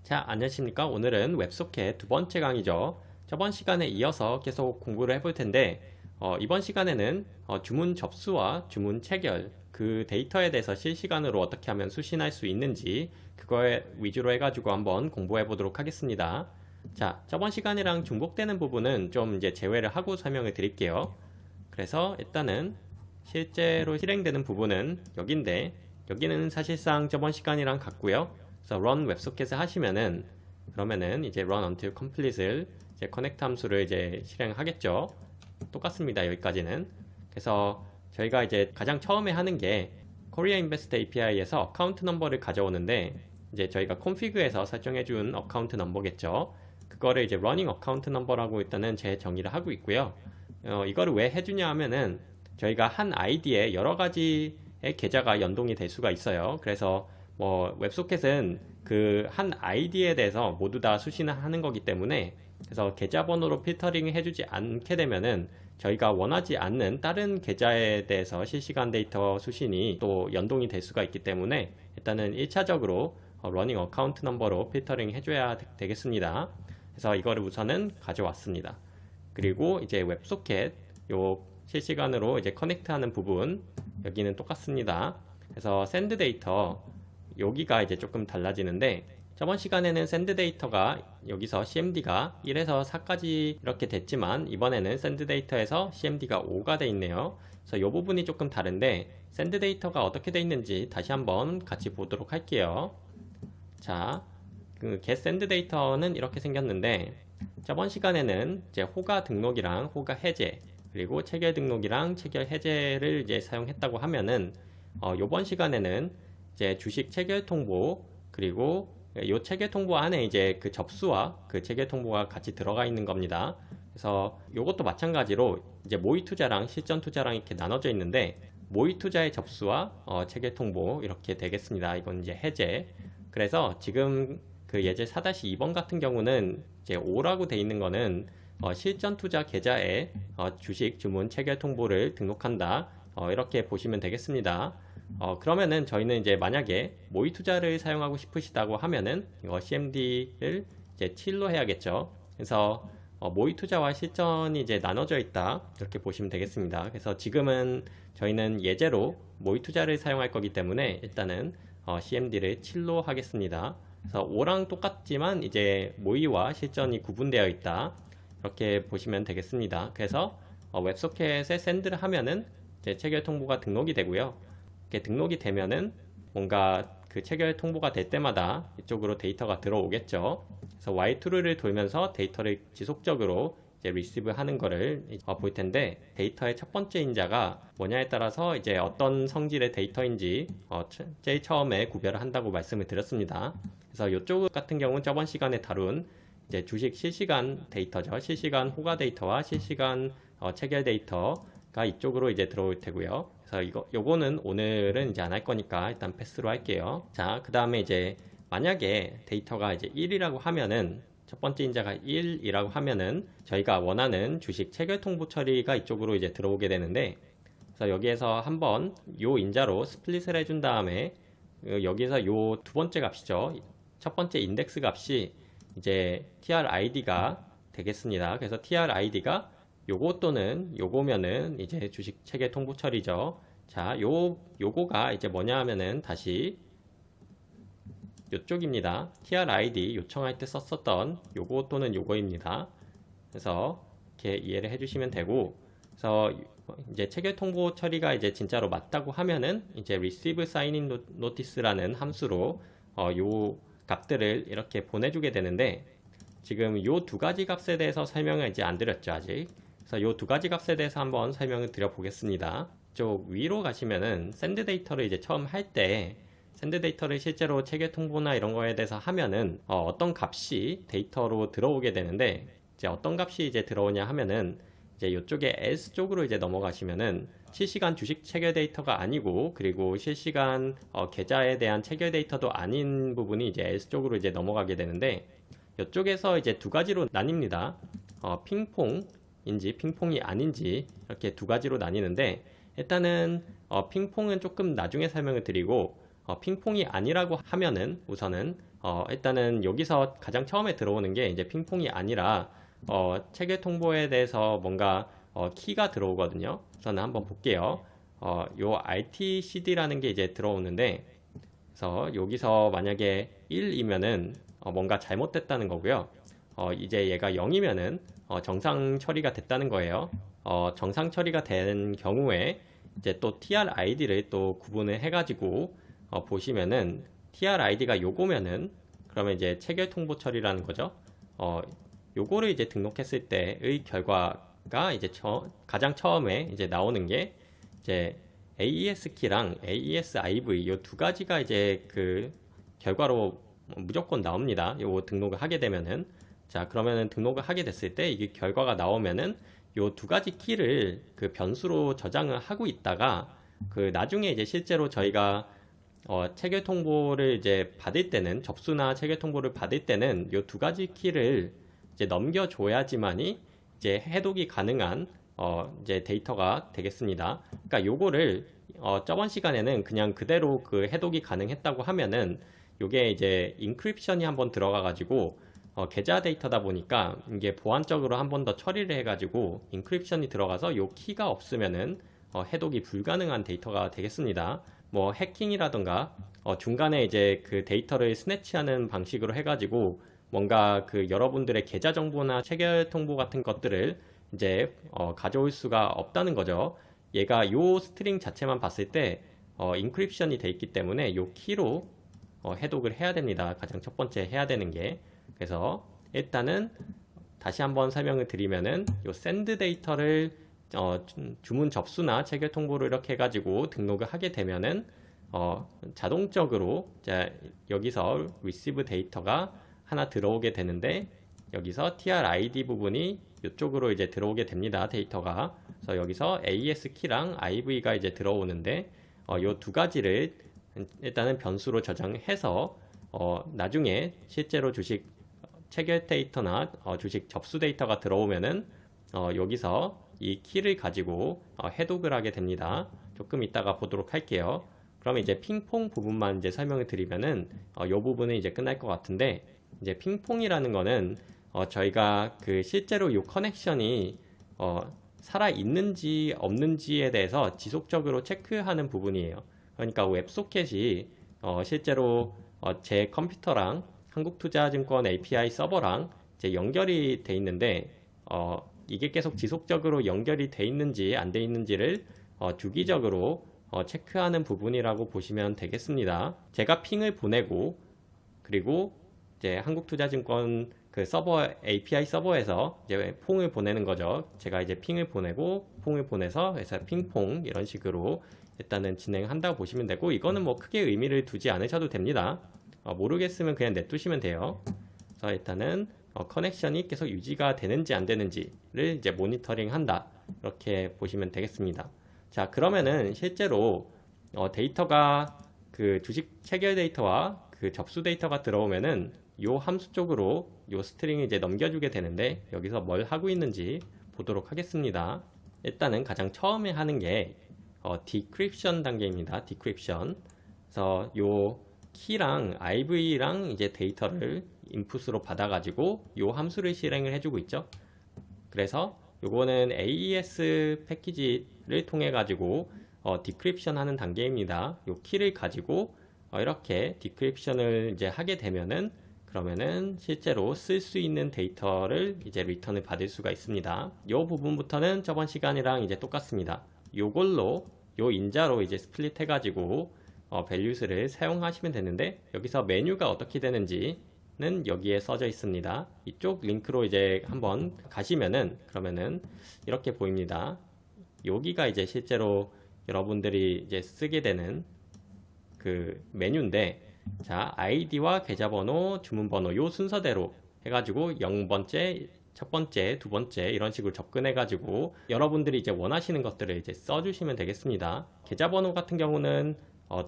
자, 안녕하십니까? 오늘은 웹소켓 두 번째 강의죠. 저번 시간에 이어서 계속 공부를 해볼 텐데, 이번 시간에는 주문 접수와 주문 체결, 그 데이터에 대해서 실시간으로 어떻게 하면 수신할 수 있는지 그거에 위주로 해가지고 한번 공부해 보도록 하겠습니다. 자, 저번 시간이랑 중복되는 부분은 좀 이제 제외를 하고 설명을 드릴게요. 그래서 일단은 실제로 실행되는 부분은 여기인데, 여기는 사실상 저번 시간이랑 같고요. 그래서 run 웹소켓을 하시면은 그러면은 이제 run until complete을 이제 connect 함수를 이제 실행하겠죠. 똑같습니다. 여기까지는. 그래서 저희가 이제 가장 처음에 하는 게 Korea Invest API에서 어카운트 넘버를 가져오는데 이제 저희가 config에서 설정해준 어카운트 넘버겠죠. 그거를 이제 running account number라고 일단은 재정의를 하고 있고요. 이거를 왜 해주냐 하면은 저희가 한 아이디에 여러 가지의 계좌가 연동이 될 수가 있어요. 그래서 뭐 웹소켓은 그 한 아이디에 대해서 모두 다 수신하는 거기 때문에 그래서 계좌번호로 필터링 해주지 않게 되면은 저희가 원하지 않는 다른 계좌에 대해서 실시간 데이터 수신이 또 연동이 될 수가 있기 때문에 일단은 1차적으로 러닝 어카운트 넘버로 필터링 해줘야 되겠습니다. 그래서 이거를 우선은 가져왔습니다. 그리고 이제 웹소켓 요 실시간으로 이제 커넥트 하는 부분 여기는 똑같습니다. 그래서 send 데이터 여기가 이제 조금 달라지는데 저번 시간에는 send 데이터가 여기서 cmd가 1에서 4까지 이렇게 됐지만 이번에는 send 데이터에서 cmd가 5가 돼 있네요. 그래서 이 부분이 조금 다른데 send 데이터가 어떻게 돼 있는지 다시 한번 같이 보도록 할게요. 자, 그 get send 데이터는 이렇게 생겼는데 저번 시간에는 이제 호가 등록이랑 호가 해제 그리고 체결 등록이랑 체결 해제를 이제 사용했다고 하면은 요번 시간에는 이제 주식 체결 통보 그리고 요 체결 통보 안에 이제 그 접수와 그 체결 통보가 같이 들어가 있는 겁니다. 그래서 요것도 마찬가지로 이제 모의 투자랑 실전 투자랑 이렇게 나눠져 있는데 모의 투자의 접수와 체결 통보 이렇게 되겠습니다. 이건 이제 해제. 그래서 지금 그 예제 4-2번 같은 경우는 이제 5라고 돼 있는 거는 실전 투자 계좌에 주식 주문 체결 통보를 등록한다. 이렇게 보시면 되겠습니다. 그러면은 저희는 이제 만약에 모의 투자를 사용하고 싶으시다고 하면은 이거 CMD를 이제 7로 해야겠죠. 그래서 모의 투자와 실전이 이제 나눠져 있다. 이렇게 보시면 되겠습니다. 그래서 지금은 저희는 예제로 모의 투자를 사용할 거기 때문에 일단은 CMD를 7로 하겠습니다. 그래서 5랑 똑같지만 이제 모의와 실전이 구분되어 있다. 이렇게 보시면 되겠습니다. 그래서 웹소켓에 샌드를 하면은 이제 체결 통보가 등록이 되고요. 이렇게 등록이 되면은 뭔가 그 체결 통보가 될 때마다 이쪽으로 데이터가 들어오겠죠. 그래서 Y2를 돌면서 데이터를 지속적으로 이제 리시브 하는 거를 볼 텐데 데이터의 첫 번째 인자가 뭐냐에 따라서 이제 어떤 성질의 데이터인지 제일 처음에 구별을 한다고 말씀을 드렸습니다. 그래서 이쪽 같은 경우는 저번 시간에 다룬 이제 주식 실시간 데이터죠. 실시간 호가 데이터와 실시간 체결 데이터가 이쪽으로 이제 들어올 테고요. 그래서 요거는 오늘은 이제 안 할 거니까 일단 패스로 할게요. 자, 그 다음에 이제 만약에 데이터가 이제 1이라고 하면은 첫 번째 인자가 1이라고 하면은 저희가 원하는 주식 체결 통보 처리가 이쪽으로 이제 들어오게 되는데 그래서 여기에서 한번 요 인자로 스플릿을 해준 다음에 여기서 요 두 번째 값이죠. 첫 번째 인덱스 값이 이제 TRID가 되겠습니다. 그래서 TRID가 요거 또는 요거면은 이제 주식 체결 통보 처리죠. 자, 요거가 이제 뭐냐 하면은 다시 요쪽입니다. TRID 요청할 때 썼었던 요거 또는 요거입니다. 그래서 이렇게 이해를 해주시면 되고, 그래서 이제 체결 통보 처리가 이제 진짜로 맞다고 하면은 이제 receive signing notice라는 함수로 요 값들을 이렇게 보내주게 되는데 지금 요 두 가지 값에 대해서 설명을 이제 안 드렸죠 아직. 그래서 요 두 가지 값에 대해서 한번 설명을 드려 보겠습니다. 쪽 위로 가시면은 send 데이터를 이제 처음 할 때 send 데이터를 실제로 체결 통보나 이런 거에 대해서 하면은 어떤 값이 데이터로 들어오게 되는데 이제 어떤 값이 이제 들어오냐 하면은 이제 이쪽에 else 쪽으로 이제 넘어가시면은 실시간 주식 체결 데이터가 아니고 그리고 실시간 계좌에 대한 체결 데이터도 아닌 부분이 이제 else 쪽으로 이제 넘어가게 되는데 이쪽에서 이제 두 가지로 나뉩니다. 핑퐁인지 핑퐁이 아닌지 이렇게 두 가지로 나뉘는데 일단은 핑퐁은 조금 나중에 설명을 드리고 핑퐁이 아니라고 하면은 우선은 일단은 여기서 가장 처음에 들어오는 게 이제 핑퐁이 아니라 체결 통보에 대해서 뭔가 키가 들어오거든요. 우선은 한번 볼게요. 요 RTCD라는 게 이제 들어오는데, 그래서 여기서 만약에 1이면은 뭔가 잘못됐다는 거고요. 이제 얘가 0이면은 정상 처리가 됐다는 거예요. 정상 처리가 된 경우에 이제 또 TR-ID를 또 구분을 해가지고 보시면은 TR-ID가 요거면은 그러면 이제 체결 통보 처리라는 거죠. 요거를 이제 등록했을 때의 결과가 이제 가장 처음에 이제 나오는 게 이제 AES 키랑 AES IV 요 두 가지가 이제 그 결과로 무조건 나옵니다. 요거 등록을 하게 되면은. 자, 그러면은 등록을 하게 됐을 때 이게 결과가 나오면은 요 두 가지 키를 그 변수로 저장을 하고 있다가 그 나중에 이제 실제로 저희가 체결 통보를 이제 받을 때는, 접수나 체결 통보를 받을 때는 요 두 가지 키를 이제 넘겨줘야지만이 이제 해독이 가능한 이제 데이터가 되겠습니다. 그러니까 요거를 저번 시간에는 그냥 그대로 그 해독이 가능했다고 하면은 요게 이제 인크립션이 한번 들어가 가지고 계좌 데이터다 보니까 이게 보안적으로 한 번 더 처리를 해가지고 인크립션이 들어가서 요 키가 없으면은 해독이 불가능한 데이터가 되겠습니다. 뭐 해킹이라던가 중간에 이제 그 데이터를 스내치하는 방식으로 해가지고 뭔가 그 여러분들의 계좌 정보나 체결 통보 같은 것들을 이제 가져올 수가 없다는 거죠. 얘가 요 스트링 자체만 봤을 때 인크립션이 돼 있기 때문에 요 키로 해독을 해야 됩니다. 가장 첫 번째 해야 되는 게. 그래서 일단은 다시 한번 설명을 드리면은 요 샌드 데이터를 주문 접수나 체결 통보를 이렇게 해가지고 등록을 하게 되면은 자동적으로 여기서 receive 데이터가 하나 들어오게 되는데, 여기서 TR-ID 부분이 이쪽으로 이제 들어오게 됩니다. 데이터가. 그래서 여기서 AES 키랑 IV가 이제 들어오는데 요 두 가지를 일단은 변수로 저장해서 나중에 실제로 주식 체결 데이터나 주식 접수 데이터가 들어오면은 여기서 이 키를 가지고 해독을 하게 됩니다. 조금 이따가 보도록 할게요. 그러면 이제 핑퐁 부분만 이제 설명을 드리면은 이 부분은 이제 끝날 것 같은데, 이제 핑퐁이라는 거는 저희가 그 실제로 이 커넥션이 살아 있는지 없는지에 대해서 지속적으로 체크하는 부분이에요. 그러니까 웹소켓이 실제로 제 컴퓨터랑 한국투자증권 API 서버랑 이제 연결이 돼 있는데 이게 계속 지속적으로 연결이 돼 있는지 안 돼 있는지를 주기적으로 체크하는 부분이라고 보시면 되겠습니다. 제가 핑을 보내고, 그리고 이제 한국투자증권 그 서버 API 서버에서 이제 퐁을 보내는 거죠. 제가 이제 핑을 보내고 퐁을 보내서 해서 핑퐁 이런 식으로 일단은 진행한다고 보시면 되고, 이거는 뭐 크게 의미를 두지 않으셔도 됩니다. 모르겠으면 그냥 냅두시면 돼요. 그래서 일단은 커넥션이 계속 유지가 되는지 안 되는지를 이제 모니터링 한다, 이렇게 보시면 되겠습니다. 자, 그러면은 실제로 데이터가 그 주식 체결 데이터와 그 접수 데이터가 들어오면은 요 함수 쪽으로 요 스트링을 이제 넘겨주게 되는데, 여기서 뭘 하고 있는지 보도록 하겠습니다. 일단은 가장 처음에 하는 게 디크립션 단계입니다. 디크립션. 그래서 요 키랑 IV랑 이제 데이터를 인풋으로 받아가지고 요 함수를 실행을 해주고 있죠. 그래서 요거는 AES 패키지를 통해 가지고 디크립션 하는 단계입니다. 요 키를 가지고 이렇게 디크립션을 이제 하게 되면은, 그러면은 실제로 쓸 수 있는 데이터를 이제 리턴을 받을 수가 있습니다. 요 부분부터는 저번 시간이랑 이제 똑같습니다. 요걸로 요 인자로 이제 스플릿 해가지고 밸류스를 사용하시면 되는데, 여기서 메뉴가 어떻게 되는지는 여기에 써져 있습니다. 이쪽 링크로 이제 한번 가시면은 그러면은 이렇게 보입니다. 여기가 이제 실제로 여러분들이 이제 쓰게 되는 그 메뉴인데, 자, 아이디와 계좌번호, 주문번호 요 순서대로 해가지고 0번째, 첫 번째, 두 번째 이런 식으로 접근해가지고 여러분들이 이제 원하시는 것들을 이제 써주시면 되겠습니다. 계좌번호 같은 경우는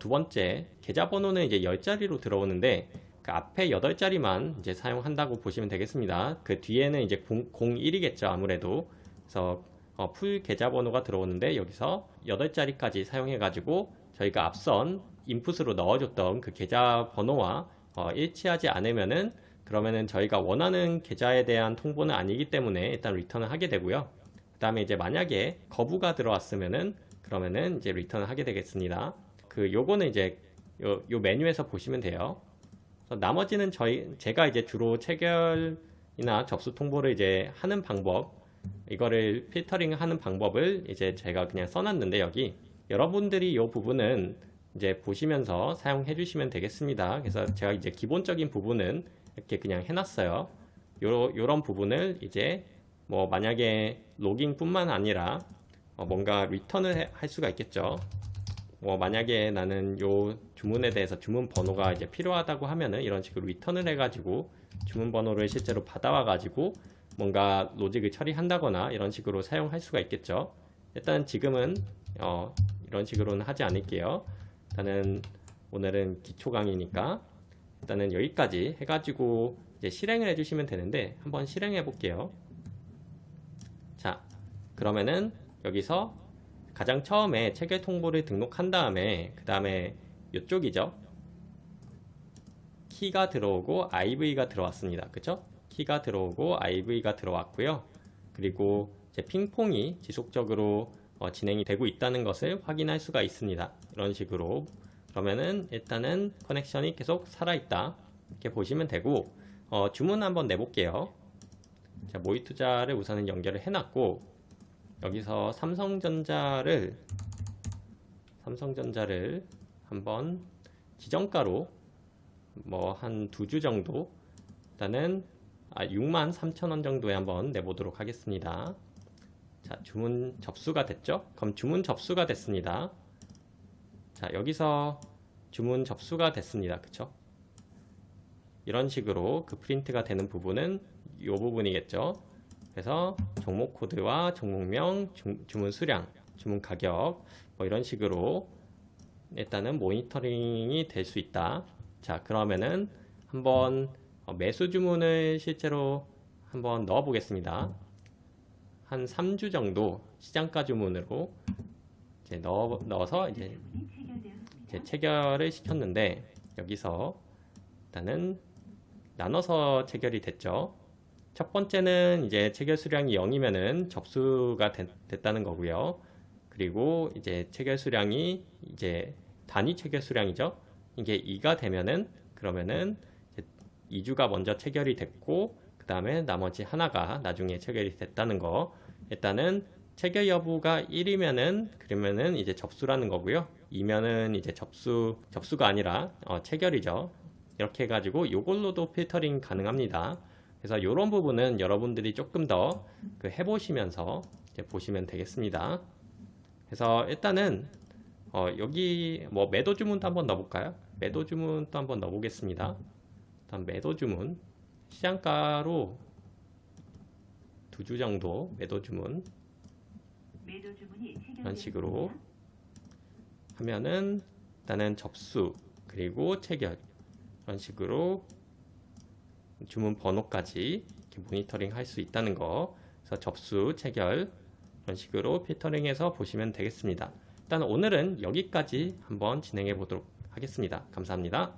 두 번째, 계좌번호는 이제 10자리로 들어오는데 그 앞에 8자리만 이제 사용한다고 보시면 되겠습니다. 그 뒤에는 이제 01이겠죠, 아무래도. 그래서 풀 계좌번호가 들어오는데 여기서 8자리까지 사용해가지고 저희가 앞선 인풋으로 넣어줬던 그 계좌 번호와 일치하지 않으면은 그러면은 저희가 원하는 계좌에 대한 통보는 아니기 때문에 일단 리턴을 하게 되고요. 그 다음에 이제 만약에 거부가 들어왔으면은 그러면은 이제 리턴을 하게 되겠습니다. 요거는 이제 요 메뉴에서 보시면 돼요. 나머지는 제가 이제 주로 체결이나 접수 통보를 이제 하는 방법, 이거를 필터링 하는 방법을 이제 제가 그냥 써놨는데, 여기 여러분들이 이 부분은 이제 보시면서 사용해 주시면 되겠습니다. 그래서 제가 이제 기본적인 부분은 이렇게 그냥 해놨어요. 요런 부분을 이제 뭐 만약에 로깅뿐만 아니라 뭔가 리턴을 할 수가 있겠죠. 뭐 만약에 나는 요 주문에 대해서 주문 번호가 이제 필요하다고 하면은 이런 식으로 리턴을 해가지고 주문 번호를 실제로 받아와 가지고 뭔가 로직을 처리한다거나 이런 식으로 사용할 수가 있겠죠. 일단 지금은 이런 식으로는 하지 않을게요. 일단은 오늘은 기초 강의니까 일단은 여기까지 해가지고 이제 실행을 해주시면 되는데, 한번 실행해 볼게요. 자, 그러면은 여기서 가장 처음에 체결 통보를 등록한 다음에 그 다음에 이쪽이죠. 키가 들어오고 IV가 들어왔습니다. 그쵸? 키가 들어오고 IV가 들어왔고요. 그리고 이제 핑퐁이 지속적으로 진행이 되고 있다는 것을 확인할 수가 있습니다. 이런 식으로. 그러면은 일단은 커넥션이 계속 살아있다, 이렇게 보시면 되고, 주문 한번 내볼게요. 자, 모의투자를 우선은 연결을 해놨고, 여기서 삼성전자를 한번 지정가로 뭐 한 2주 정도, 일단은 63,000원 정도에 한번 내보도록 하겠습니다. 자, 주문 접수가 됐죠? 그럼 주문 접수가 됐습니다. 자, 여기서 주문 접수가 됐습니다. 그쵸? 이런 식으로 그 프린트가 되는 부분은 이 부분이겠죠. 그래서 종목 코드와 종목명, 주문 수량, 주문 가격, 뭐 이런 식으로 일단은 모니터링이 될 수 있다. 자, 그러면은 한번 매수 주문을 실제로 한번 넣어 보겠습니다. 한 3주 정도 시장가 주문으로 이제 넣어서 이제 체결을 시켰는데, 여기서 일단은 나눠서 체결이 됐죠. 첫 번째는 이제 체결 수량이 0이면은 접수가 됐다는 거고요. 그리고 이제 체결 수량이 이제 단위 체결 수량이죠. 이게 2가 되면은 그러면은 2주가 먼저 체결이 됐고, 그 다음에 나머지 하나가 나중에 체결이 됐다는 거. 일단은 체결 여부가 1이면은 그러면은 이제 접수라는 거고요. 2면은 이제 접수가 아니라 체결이죠. 이렇게 해가지고 이걸로도 필터링 가능합니다. 그래서 이런 부분은 여러분들이 조금 더 해보시면서 이제 보시면 되겠습니다. 그래서 일단은 여기 뭐 매도 주문도 한번 넣어볼까요? 매도 주문도 한번 넣어보겠습니다. 일단 매도 주문 시장가로 2주 정도 매도 주문 이런 식으로 하면은 일단은 접수 그리고 체결 이런 식으로 주문 번호까지 이렇게 모니터링 할 수 있다는 거. 그래서 접수, 체결 이런 식으로 필터링해서 보시면 되겠습니다. 일단 오늘은 여기까지 한번 진행해 보도록 하겠습니다. 감사합니다.